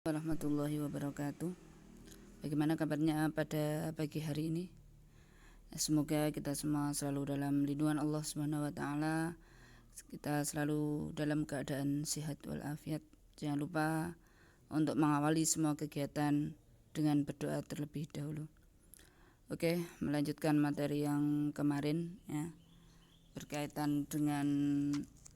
Warahmatullahi wabarakatuh. Bagaimana kabarnya pada pagi hari ini? Semoga kita semua selalu dalam lindungan Allah Subhanahu wa taala. Kita selalu dalam keadaan sehat walafiat. Jangan lupa untuk mengawali semua kegiatan dengan berdoa terlebih dahulu. Oke, melanjutkan materi yang kemarin ya, berkaitan dengan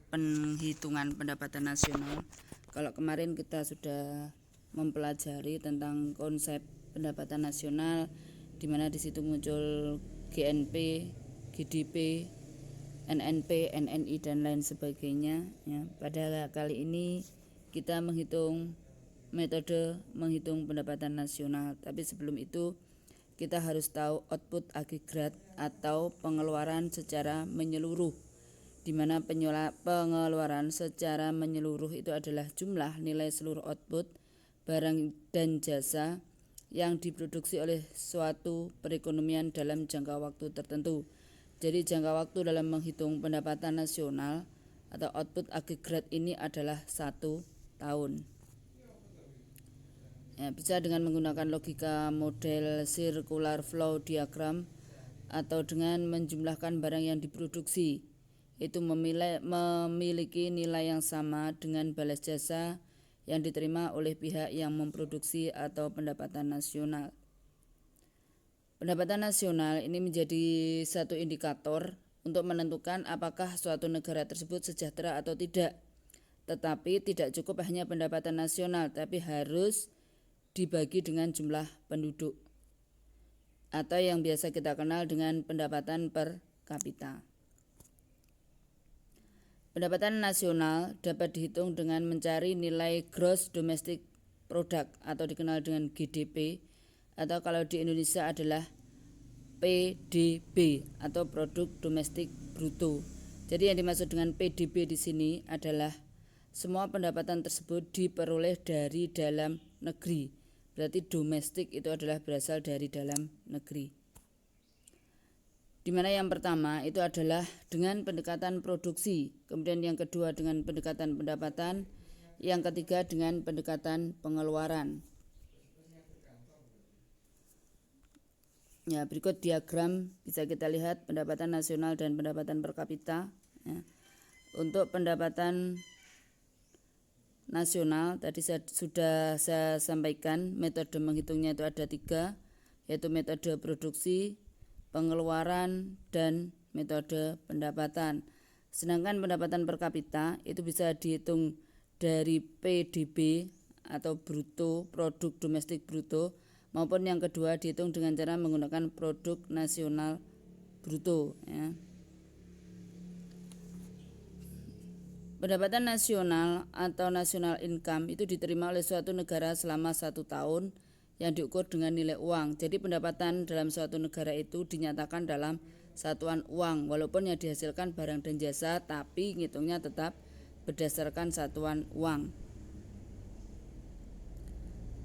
penghitungan pendapatan nasional. Kalau kemarin kita sudah mempelajari tentang konsep pendapatan nasional, di mana di situ muncul GNP, GDP, NNP, NNI dan lain sebagainya. Ya, pada kali ini kita menghitung metode menghitung pendapatan nasional. Tapi sebelum itu kita harus tahu output agregat atau pengeluaran secara menyeluruh, di mana pengeluaran secara menyeluruh itu adalah jumlah nilai seluruh output barang dan jasa yang diproduksi oleh suatu perekonomian dalam jangka waktu tertentu. Jadi jangka waktu dalam menghitung pendapatan nasional atau output agregat ini adalah 1 tahun. Ya, bisa dengan menggunakan logika model circular flow diagram atau dengan menjumlahkan barang yang diproduksi itu memiliki nilai yang sama dengan balas jasa yang diterima oleh pihak yang memproduksi atau pendapatan nasional. Pendapatan nasional ini menjadi satu indikator untuk menentukan apakah suatu negara tersebut sejahtera atau tidak. Tetapi tidak cukup hanya pendapatan nasional, tapi harus dibagi dengan jumlah penduduk atau yang biasa kita kenal dengan pendapatan per kapita. Pendapatan nasional dapat dihitung dengan mencari nilai gross domestic product atau dikenal dengan GDP, atau kalau di Indonesia adalah PDB atau produk domestik bruto. Jadi yang dimaksud dengan PDB di sini adalah semua pendapatan tersebut diperoleh dari dalam negeri. Berarti domestik itu adalah berasal dari dalam negeri. Di mana yang pertama itu adalah dengan pendekatan produksi, kemudian yang kedua dengan pendekatan pendapatan, yang ketiga dengan pendekatan pengeluaran. Ya, berikut diagram bisa kita lihat pendapatan nasional dan pendapatan per kapita. Ya. Untuk pendapatan nasional tadi sudah saya sampaikan metode menghitungnya itu ada 3, yaitu metode produksi, pengeluaran, dan metode pendapatan. Sedangkan pendapatan per kapita itu bisa dihitung dari PDB atau bruto, produk domestik bruto, maupun yang kedua dihitung dengan cara menggunakan produk nasional bruto. Ya. Pendapatan nasional atau national income itu diterima oleh suatu negara selama 1 tahun yang diukur dengan nilai uang. Jadi pendapatan dalam suatu negara itu dinyatakan dalam satuan uang, walaupun yang dihasilkan barang dan jasa, tapi ngitungnya tetap berdasarkan satuan uang.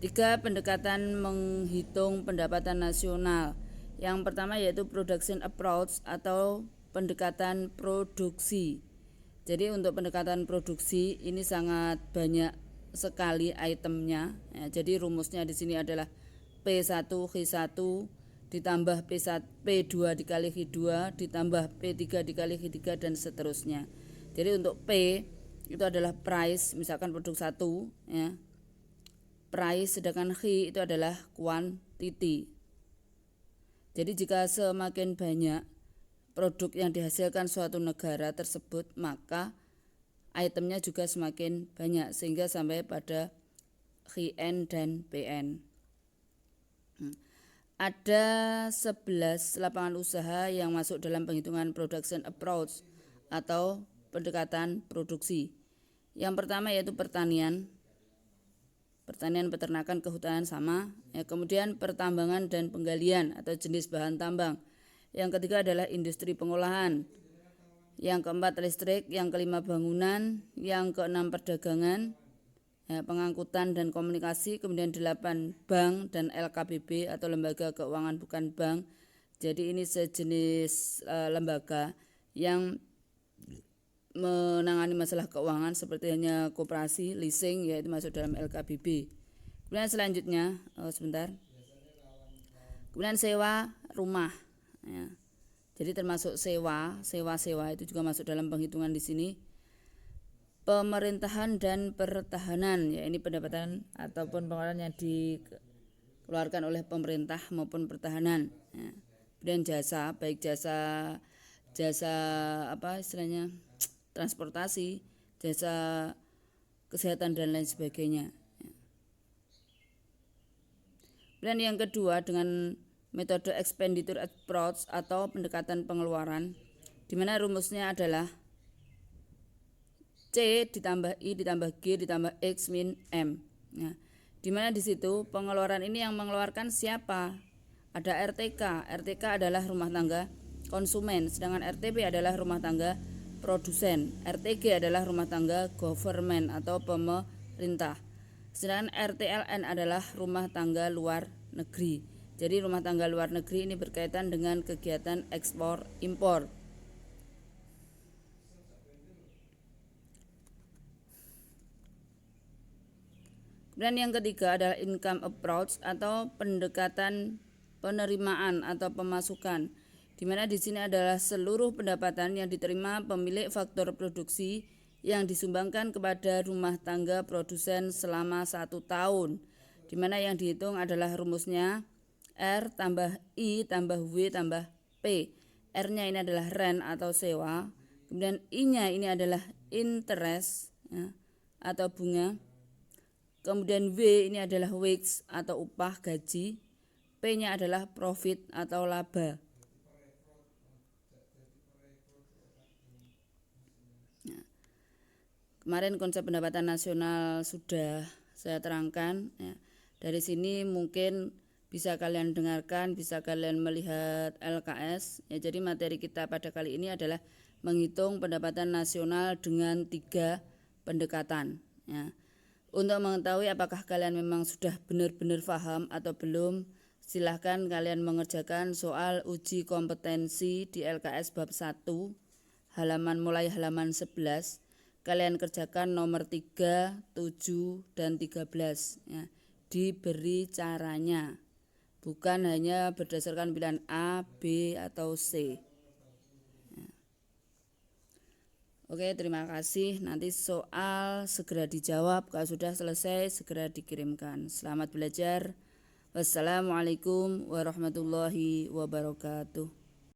3 pendekatan menghitung pendapatan nasional. Yang pertama yaitu production approach atau pendekatan produksi. Jadi untuk pendekatan produksi ini sangat banyak sekali itemnya. Ya, jadi rumusnya di sini adalah P1 Q1 ditambah P2 dikali Q2 ditambah P3 dikali Q3 dan seterusnya. Jadi untuk P itu adalah price, misalkan produk 1 ya. Price, sedangkan Q itu adalah quantity. Jadi jika semakin banyak produk yang dihasilkan suatu negara tersebut, maka itemnya juga semakin banyak sehingga sampai pada QN dan PN. Ada 11 lapangan usaha yang masuk dalam penghitungan production approach atau pendekatan produksi. Yang pertama yaitu pertanian, peternakan, kehutanan sama. Ya, kemudian pertambangan dan penggalian atau jenis bahan tambang. Yang ketiga adalah industri pengolahan. Yang keempat listrik, yang kelima bangunan, yang keenam perdagangan, ya, pengangkutan dan komunikasi, kemudian 8 bank dan LKBB atau lembaga keuangan bukan bank. Jadi ini sejenis lembaga yang menangani masalah keuangan seperti hanya koperasi, leasing, yaitu masuk dalam LKBB. Kemudian selanjutnya, sebentar. Kemudian sewa rumah. Ya. Jadi termasuk sewa itu juga masuk dalam penghitungan di sini. Pemerintahan dan pertahanan, ya ini pendapatan ataupun pengeluaran yang dikeluarkan oleh pemerintah maupun pertahanan. Ya. Kemudian jasa, baik jasa apa istilahnya, transportasi, jasa kesehatan dan lain sebagainya. Dan yang kedua dengan metode expenditure approach atau pendekatan pengeluaran, di mana rumusnya adalah C ditambah I ditambah G ditambah X min M. Ya. Di mana di situ pengeluaran ini yang mengeluarkan siapa? Ada RTK. RTK adalah rumah tangga konsumen, sedangkan RTP adalah rumah tangga produsen. RTG adalah rumah tangga government atau pemerintah. Sedangkan RTLN adalah rumah tangga luar negeri. Jadi rumah tangga luar negeri ini berkaitan dengan kegiatan ekspor impor. Kemudian yang ketiga adalah income approach atau pendekatan penerimaan atau pemasukan, di mana di sini adalah seluruh pendapatan yang diterima pemilik faktor produksi yang disumbangkan kepada rumah tangga produsen selama 1 tahun, di mana yang dihitung adalah rumusnya R tambah I tambah W tambah P. R-nya ini adalah rent atau sewa, kemudian I-nya ini adalah interest ya, atau bunga. Kemudian W ini adalah wage atau upah gaji, P-nya adalah profit atau laba. Nah, kemarin konsep pendapatan nasional sudah saya terangkan. Ya. Dari sini mungkin bisa kalian dengarkan, bisa kalian melihat LKS. Ya, jadi materi kita pada kali ini adalah menghitung pendapatan nasional dengan 3 pendekatan. Ya. Untuk mengetahui apakah kalian memang sudah benar-benar paham atau belum, silahkan kalian mengerjakan soal uji kompetensi di LKS bab 1 mulai halaman 11. Kalian kerjakan nomor 3, 7, dan 13 ya. Diberi caranya, bukan hanya berdasarkan pilihan A, B, atau C. Oke, terima kasih. Nanti soal segera dijawab. Kalau sudah selesai, segera dikirimkan. Selamat belajar. Wassalamualaikum warahmatullahi wabarakatuh.